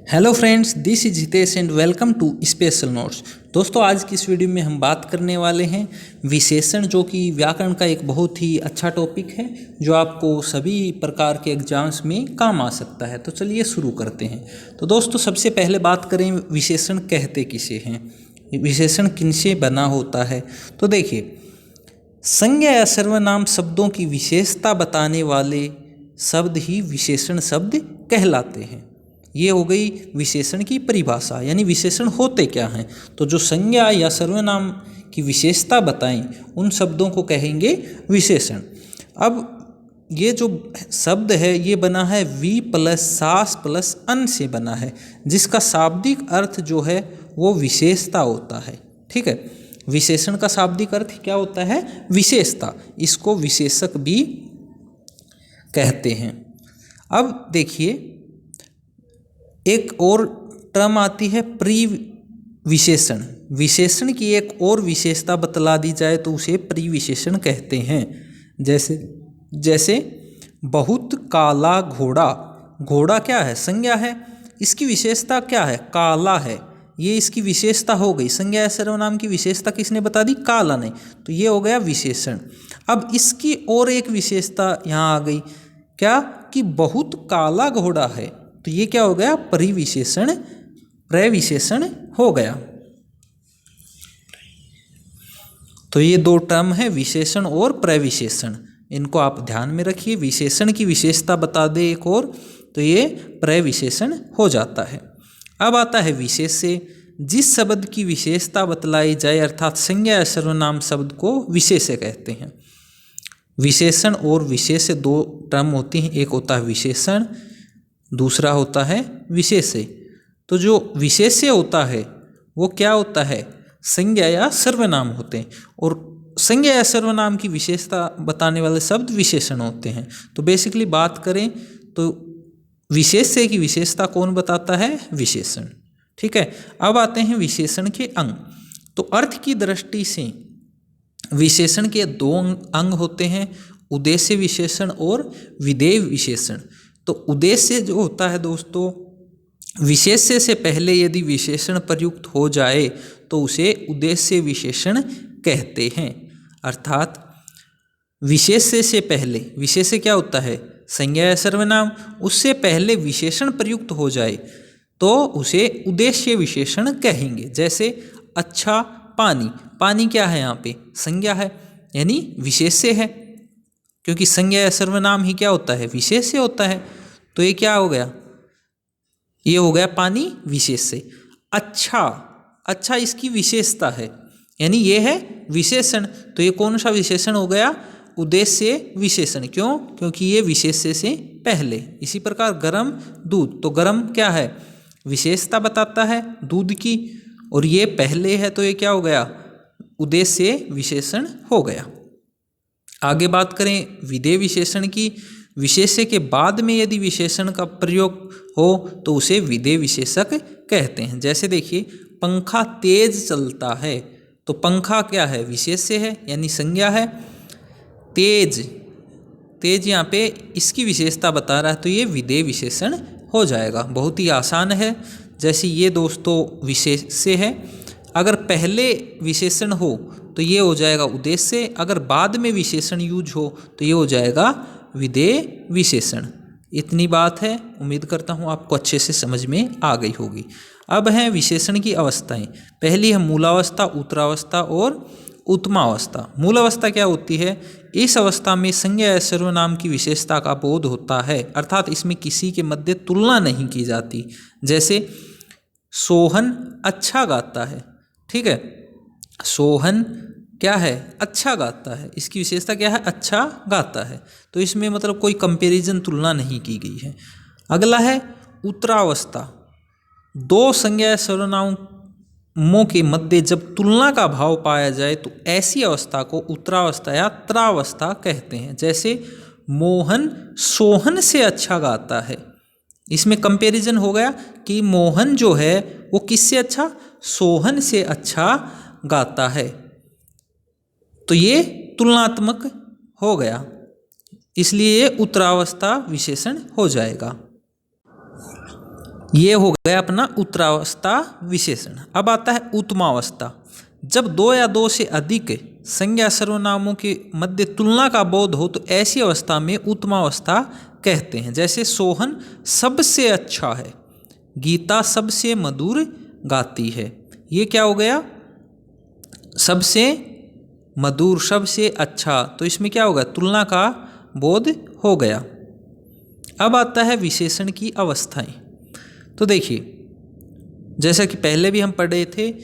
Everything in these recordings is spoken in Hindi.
Hello friends, this is Hitesh and welcome to special notes. दोस्तों, आज की इस वीडियो में हम बात करने वाले हैं विशेषण, जो कि व्याकरण का एक बहुत ही अच्छा टॉपिक है जो आपको सभी प्रकार के एग्जाम्स में काम आ सकता है। तो चलिए शुरू करते हैं। तो दोस्तों, सबसे पहले बात करें विशेषण कहते किसे हैं, विशेषण किनसे बना होता है। तो देखिए, संज्ञा या सर्वनाम शब्दों की विशेषता बताने वाले शब्द ही विशेषण शब्द कहलाते हैं। ये हो गई विशेषण की परिभाषा, यानी विशेषण होते क्या हैं। तो जो संज्ञा या सर्वनाम की विशेषता बताएं उन शब्दों को कहेंगे विशेषण। अब ये जो शब्द है ये बना है वी प्लस सास प्लस अन से बना है, जिसका शाब्दिक अर्थ जो है वो विशेषता होता है। ठीक है, विशेषण का शाब्दिक अर्थ क्या होता है? विशेषता। इसको विशेषक भी कहते हैं। अब देखिए, एक और टर्म आती है प्रीविशेषण। विशेषण की एक और विशेषता बतला दी जाए तो उसे प्रीविशेषण कहते हैं। जैसे बहुत काला घोड़ा। घोड़ा क्या है? संज्ञा है। इसकी विशेषता क्या है? काला है। ये इसकी विशेषता हो गई। संज्ञा या सर्वनाम की विशेषता किसने बता दी? काला ने। तो ये हो गया विशेषण। अब इसकी और एक विशेषता यहाँ आ गई, क्या? कि बहुत काला घोड़ा है। तो ये क्या हो गया? परिविशेषण, प्रविशेषण हो गया। तो ये दो टर्म है, विशेषण और प्रविशेषण। इनको आप ध्यान में रखिए। विशेषण की विशेषता बता दे एक और, तो ये प्रविशेषण हो जाता है। अब आता है विशेष्य। जिस शब्द की विशेषता बतलाई जाए, अर्थात संज्ञा या सर्वनाम शब्द को विशेष्य कहते हैं। विशेषण और विशेष्य दो टर्म होती हैं। एक होता है विशेषण, दूसरा होता है विशेष्य। तो जो विशेष्य होता है वो क्या होता है? संज्ञा या सर्वनाम होते हैं, और संज्ञा या सर्वनाम की विशेषता बताने वाले शब्द विशेषण होते हैं। तो बेसिकली बात करें तो विशेष्य की विशेषता कौन बताता है? विशेषण। ठीक है, अब आते हैं विशेषण के अंग। तो अर्थ की दृष्टि से विशेषण के दो अंग होते हैं, उद्देश्य विशेषण और विधेय विशेषण। तो उद्देश्य जो होता है दोस्तों, विशेष्य से पहले यदि विशेषण प्रयुक्त हो जाए तो उसे उद्देश्य विशेषण कहते हैं। अर्थात विशेष्य से पहले, विशेष्य क्या होता है? संज्ञा या सर्वनाम, उससे पहले विशेषण प्रयुक्त हो जाए तो उसे उद्देश्य विशेषण कहेंगे। जैसे अच्छा पानी। पानी क्या है? यहाँ पे संज्ञा है, यानी विशेष्य है, क्योंकि संज्ञा या सर्वनाम ही क्या होता है? विशेष्य होता है। तो ये क्या हो गया? ये हो गया पानी विशेष्य। अच्छा, अच्छा इसकी विशेषता है, यानी ये है विशेषण। तो ये कौन सा विशेषण हो गया? उद्देश्य विशेषण। क्यों? क्योंकि ये विशेष्य से पहले। इसी प्रकार गरम दूध। तो गरम क्या है? विशेषता बताता है दूध की, और ये पहले है, तो ये क्या हो गया? उद्देश्य विशेषण हो गया। आगे बात करें विधेय विशेषण की। विशेष्य के बाद में यदि विशेषण का प्रयोग हो तो उसे विधेय विशेषक कहते हैं। जैसे देखिए, पंखा तेज चलता है। तो पंखा क्या है? विशेष्य है, यानी संज्ञा है। तेज, तेज यहाँ पे इसकी विशेषता बता रहा है, तो ये विधेय विशेषण हो जाएगा। बहुत ही आसान है। जैसे ये दोस्तों विशेष्य है, अगर पहले विशेषण हो तो ये हो जाएगा उद्देश्य, अगर बाद में विशेषण यूज हो तो ये हो जाएगा विधेय विशेषण। इतनी बात है। उम्मीद करता हूँ आपको अच्छे से समझ में आ गई होगी। अब हैं विशेषण की अवस्थाएं। पहली है मूलावस्था, उत्तरावस्था और उत्तमावस्था। मूलावस्था क्या होती है? इस अवस्था में संज्ञा या सर्वनाम की विशेषता का बोध होता है, अर्थात इसमें किसी के मध्य तुलना नहीं की जाती। जैसे सोहन अच्छा गाता है। ठीक है, सोहन क्या है? अच्छा गाता है। इसकी विशेषता क्या है? अच्छा गाता है। तो इसमें मतलब कोई कंपैरिजन, तुलना नहीं की गई है। अगला है उत्तरावस्था। दो संज्ञा या सर्वनामों के मध्य जब तुलना का भाव पाया जाए तो ऐसी अवस्था को उत्तरावस्था या त्रावस्था कहते हैं। जैसे मोहन सोहन से अच्छा गाता है। इसमें कंपैरिजन हो गया कि मोहन जो है वो किससे अच्छा? सोहन से अच्छा गाता है। तो ये तुलनात्मक हो गया, इसलिए ये उत्तरावस्था विशेषण हो जाएगा। ये हो गया अपना उत्तरावस्था विशेषण। अब आता है उत्तमावस्था। जब दो या दो से अधिक संज्ञा सर्वनामों के मध्य तुलना का बोध हो तो ऐसी अवस्था में उत्तमावस्था कहते हैं। जैसे सोहन सबसे अच्छा है, गीता सबसे मधुर गाती है। ये क्या हो गया? सबसे मधुर, सबसे अच्छा, तो इसमें क्या होगा? तुलना का बोध हो गया। अब आता है विशेषण की अवस्थाएं। तो देखिए, जैसा कि पहले भी हम पढ़े थे,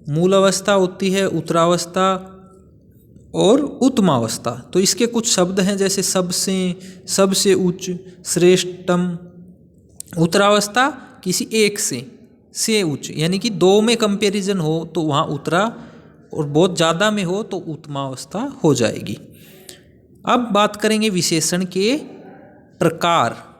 मूल अवस्था होती है उत्तरावस्था और उत्तमावस्था। तो इसके कुछ शब्द हैं जैसे सबसे, सबसे उच्च, श्रेष्ठतम। उत्तरावस्था किसी एक से उच्च, यानी कि दो में कंपैरिजन हो तो वहाँ उत्तरा, और बहुत ज़्यादा में हो तो उत्तमावस्था हो जाएगी। अब बात करेंगे विशेषण के प्रकार।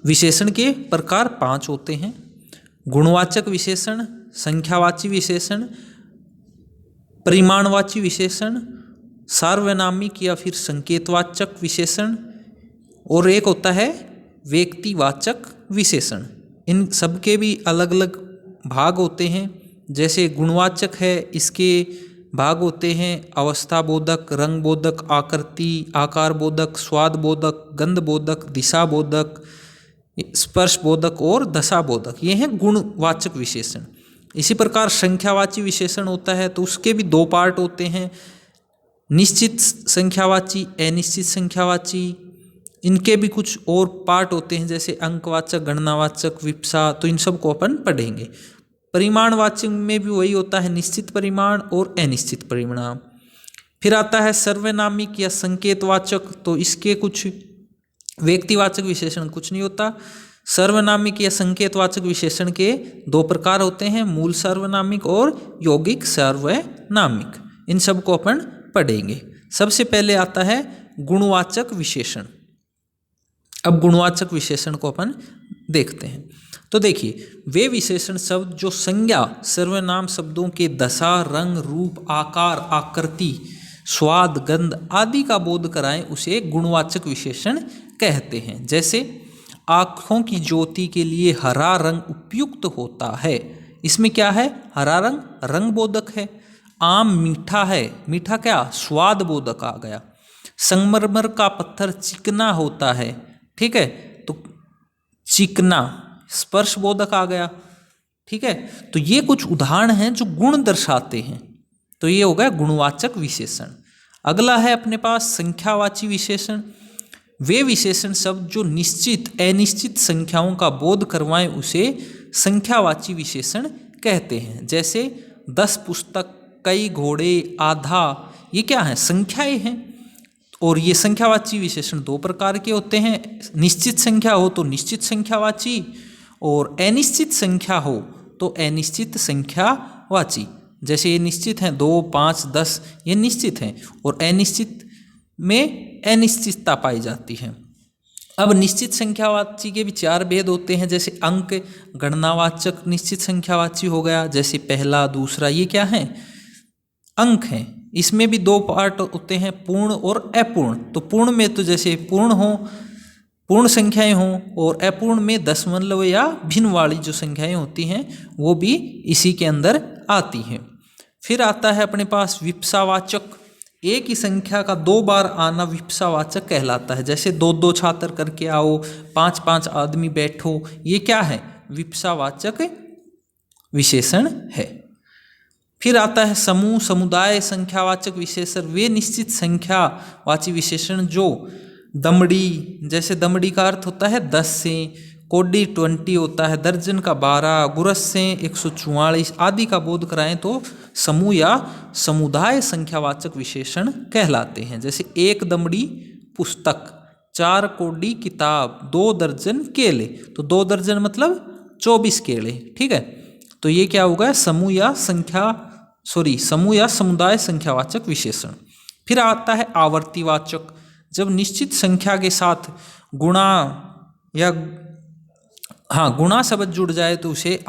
विशेषण के प्रकार 5 होते हैं: गुणवाचक विशेषण, संख्यावाची विशेषण, परिमाणवाची विशेषण, सार्वनामिक या फिर संकेतवाचक विशेषण, और एक होता है व्यक्तिवाचक विशेषण। इन सब के भी अलग अलग भाग होते हैं। जैसे गुणवाचक है, इसके भाग होते हैं अवस्था बोधक, रंग बोधक, आकृति, आकार बोधक, स्वाद बोधक, गंध बोधक, दिशा बोधक, स्पर्श बोधक और दशा बोधक। ये हैं गुणवाचक विशेषण। इसी प्रकार संख्यावाची विशेषण होता है तो उसके भी 2 पार्ट होते हैं: निश्चित संख्यावाची, अनिश्चित संख्यावाची। इनके भी कुछ और पार्ट होते हैं जैसे अंकवाचक, गणनावाचक, विपसा। तो इन सब को अपन पढ़ेंगे। परिमाणवाचक में भी वही होता है, निश्चित परिमाण और अनिश्चित परिमाण। फिर आता है सर्वनामिक या संकेतवाचक। तो इसके कुछ व्यक्तिवाचक विशेषण कुछ नहीं होता। सर्वनामिक या संकेतवाचक विशेषण के 2 प्रकार होते हैं: मूल सार्वनामिक और यौगिक सार्वनामिक। इन सब को अपन पढ़ेंगे। सबसे पहले आता है गुणवाचक विशेषण। अब गुणवाचक विशेषण को अपन देखते हैं। तो देखिए, वे विशेषण शब्द जो संज्ञा सर्वनाम शब्दों के दशा, रंग, रूप, आकार, आकृति, स्वाद, गंध आदि का बोध कराएं उसे गुणवाचक विशेषण कहते हैं। जैसे आँखों की ज्योति के लिए हरा रंग उपयुक्त होता है। इसमें क्या है? हरा रंग, रंग बोधक है। आम मीठा है, मीठा क्या? स्वाद बोधक आ गया। संगमरमर का पत्थर चिकना होता है, ठीक है, तो चिकना स्पर्श बोधक आ गया, ठीक है। तो ये कुछ उदाहरण हैं जो गुण दर्शाते हैं। तो ये हो गया गुणवाचक विशेषण। अगला है अपने पास संख्यावाची विशेषण। वे विशेषण शब्द जो निश्चित अनिश्चित संख्याओं का बोध करवाएं उसे संख्यावाची विशेषण कहते हैं। जैसे 10 पुस्तक, कई घोड़े, आधा, ये क्या है? संख्याएं हैं। और ये संख्यावाची विशेषण 2 प्रकार के होते हैं: निश्चित संख्या हो तो निश्चित संख्यावाची, और अनिश्चित संख्या हो तो अनिश्चित संख्यावाची। जैसे ये निश्चित हैं 2, 5, 10, ये निश्चित हैं, और अनिश्चित में अनिश्चितता पाई जाती है। अब निश्चित संख्यावाची के भी 4 भेद होते हैं। जैसे अंक गणनावाचक निश्चित संख्यावाची हो गया, जैसे पहला, दूसरा, ये क्या है? अंक हैं। इसमें भी 2 पार्ट होते हैं, पूर्ण और अपूर्ण। तो पूर्ण में तो जैसे पूर्ण हो, पूर्ण संख्याएं हों, और अपूर्ण में दशमलव या भिन्न वाली जो संख्याएं होती हैं वो भी इसी के अंदर आती हैं। फिर आता है अपने पास विपसावाचक। एक ही संख्या का 2 बार आना विपसावाचक कहलाता है। जैसे 2-2 छात्र करके आओ, 5-5 आदमी बैठो, ये क्या है? विपसावाचक विशेषण है। फिर आता है समूह समुदाय संख्यावाचक विशेषण। वे निश्चित संख्यावाची विशेषण जो दमड़ी, जैसे दमड़ी का अर्थ होता है 10 से, कोडी 20 होता है, दर्जन का 12, गुरस से 144 आदि का बोध कराएं तो समूह या समुदाय संख्यावाचक विशेषण कहलाते हैं। जैसे 1 दमड़ी पुस्तक, 4 कोडी किताब, 2 दर्जन केले। तो 2 दर्जन मतलब 24 केले, ठीक है। तो ये क्या होगा? समूह या समुदाय संख्यावाचक विशेषण। फिर आता है आवर्तीवाचक। जब निश्चित संख्या के साथ गुणा शब्द जुड़ जाए तो उसे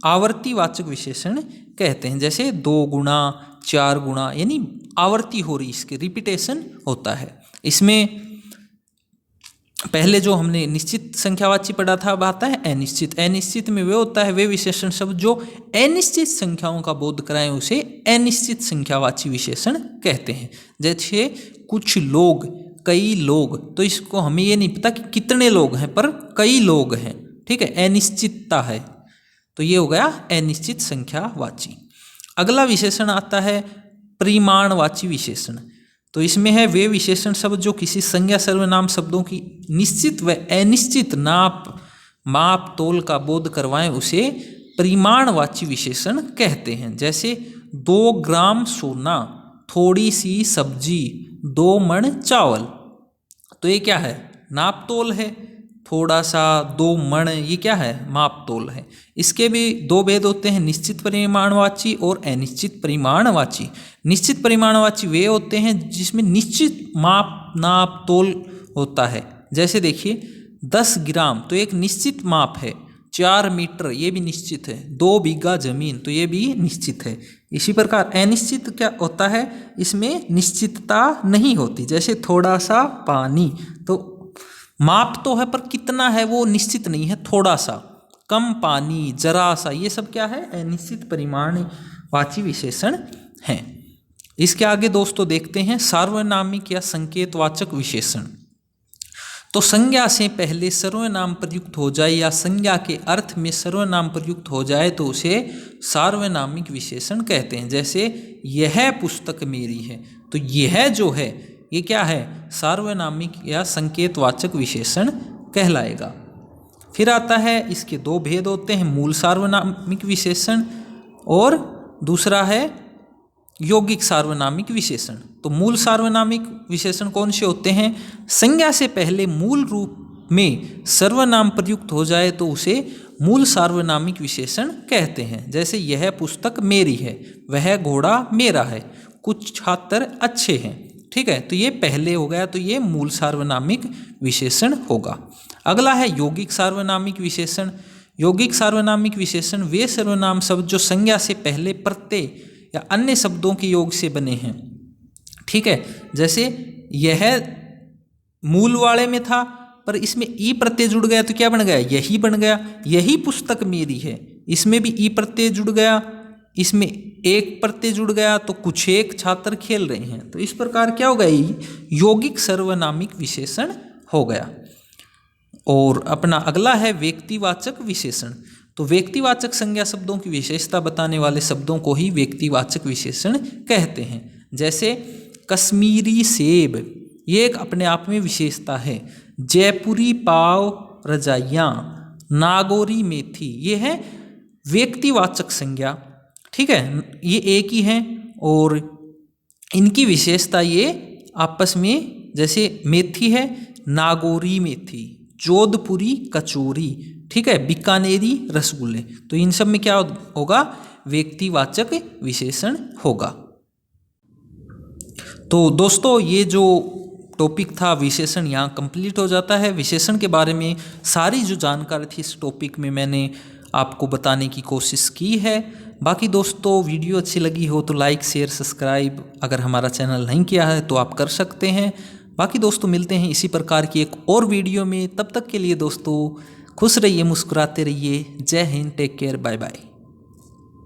आवर्तीवाचक विशेषण कहते हैं। जैसे 2 गुणा, 4 गुणा, यानी आवर्ती हो रही, इसके रिपीटेशन होता है। इसमें पहले जो हमने निश्चित संख्यावाची पढ़ा था अब आता है अनिश्चित। अनिश्चित में वे होता है वे विशेषण शब्द जो अनिश्चित संख्याओं का बोध कराएं उसे अनिश्चित संख्यावाची विशेषण कहते हैं। जैसे कुछ लोग, कई लोग, तो इसको हमें ये नहीं पता कि कितने लोग हैं पर कई लोग हैं, ठीक है, अनिश्चितता है, तो ये हो गया अनिश्चित संख्यावाची। अगला विशेषण आता है परिमाणवाची विशेषण। तो इसमें है वे विशेषण शब्द जो किसी संज्ञा सर्वनाम शब्दों की निश्चित व अनिश्चित नाप, माप, तोल का बोध करवाएं उसे परिमाणवाची विशेषण कहते हैं। जैसे 2 ग्राम सोना, थोड़ी सी सब्जी, 2 मण चावल, तो ये क्या है, नाप तोल है। थोड़ा सा, 2 मण, ये क्या है, माप तोल है। इसके भी 2 भेद होते हैं, निश्चित परिमाणवाची और अनिश्चित परिमाणवाची। निश्चित परिमाणवाची वे होते हैं जिसमें निश्चित माप, नाप, तोल होता है। जैसे देखिए 10 ग्राम तो एक निश्चित माप है, 4 मीटर ये भी निश्चित है, 2 बीघा जमीन तो ये भी निश्चित है। इसी प्रकार अनिश्चित क्या होता है, इसमें निश्चितता नहीं होती। जैसे थोड़ा सा पानी, तो माप तो है पर कितना है वो निश्चित नहीं है, थोड़ा सा, कम पानी, जरा सा, ये सब क्या है, अनिश्चित परिमाणवाची विशेषण हैं। इसके आगे दोस्तों देखते हैं सार्वनामिक या संकेतवाचक विशेषण। तो संज्ञा से पहले सर्वनाम प्रयुक्त हो जाए या संज्ञा के अर्थ में सर्वनाम प्रयुक्त हो जाए तो उसे सार्वनामिक विशेषण कहते हैं। जैसे यह पुस्तक मेरी है, तो यह जो है ये क्या है, सार्वनामिक या संकेतवाचक विशेषण कहलाएगा। फिर आता है, इसके 2 भेद होते हैं, मूल सार्वनामिक विशेषण और दूसरा है यौगिक सार्वनामिक विशेषण। तो मूल सार्वनामिक विशेषण कौन से होते हैं, संज्ञा से पहले मूल रूप में सर्वनाम प्रयुक्त हो जाए तो उसे मूल सार्वनामिक विशेषण कहते हैं। जैसे यह पुस्तक मेरी है, वह घोड़ा मेरा है, कुछ छात्र अच्छे हैं, ठीक है, तो ये पहले हो गया, तो ये मूल सार्वनामिक विशेषण होगा। अगला है यौगिक सार्वनामिक विशेषण। यौगिक सार्वनामिक विशेषण वे सर्वनाम शब्द जो संज्ञा से पहले प्रत्यय या अन्य शब्दों के योग से बने हैं, ठीक है। जैसे यह मूल वाले में था पर इसमें ई प्रत्यय जुड़ गया तो क्या बन गया, यही बन गया। यही पुस्तक मेरी है, इसमें भी ई प्रत्यय जुड़ गया, इसमें एक प्रत्यय जुड़ गया तो कुछ एक छात्र खेल रहे हैं, तो इस प्रकार क्या हो गया, यौगिक सर्वनामिक विशेषण हो गया। और अपना अगला है व्यक्तिवाचक विशेषण। तो व्यक्तिवाचक संज्ञा शब्दों की विशेषता बताने वाले शब्दों को ही व्यक्तिवाचक विशेषण कहते हैं। जैसे कश्मीरी सेब, ये एक अपने आप में विशेषता है। जयपुरी पाव रजाइयाँ, नागौरी मेथी, ये है व्यक्तिवाचक संज्ञा, ठीक है, ये एक ही हैं और इनकी विशेषता ये आपस में, जैसे मेथी है नागौरी मेथी, जोधपुरी कचौरी, ठीक है, बीकानेरी रसगुल्ले, तो इन सब में क्या होगा, व्यक्तिवाचक विशेषण होगा। तो दोस्तों ये जो टॉपिक था विशेषण यहाँ कंप्लीट हो जाता है। विशेषण के बारे में सारी जो जानकारी थी इस टॉपिक में मैंने आपको बताने की कोशिश की है। बाकी दोस्तों वीडियो अच्छी लगी हो तो लाइक, शेयर, सब्सक्राइब अगर हमारा चैनल नहीं किया है तो आप कर सकते हैं। बाकी दोस्तों मिलते हैं इसी प्रकार की एक और वीडियो में, तब तक के लिए दोस्तों खुश रहिए, मुस्कुराते रहिए। जय Hind, take care, bye bye.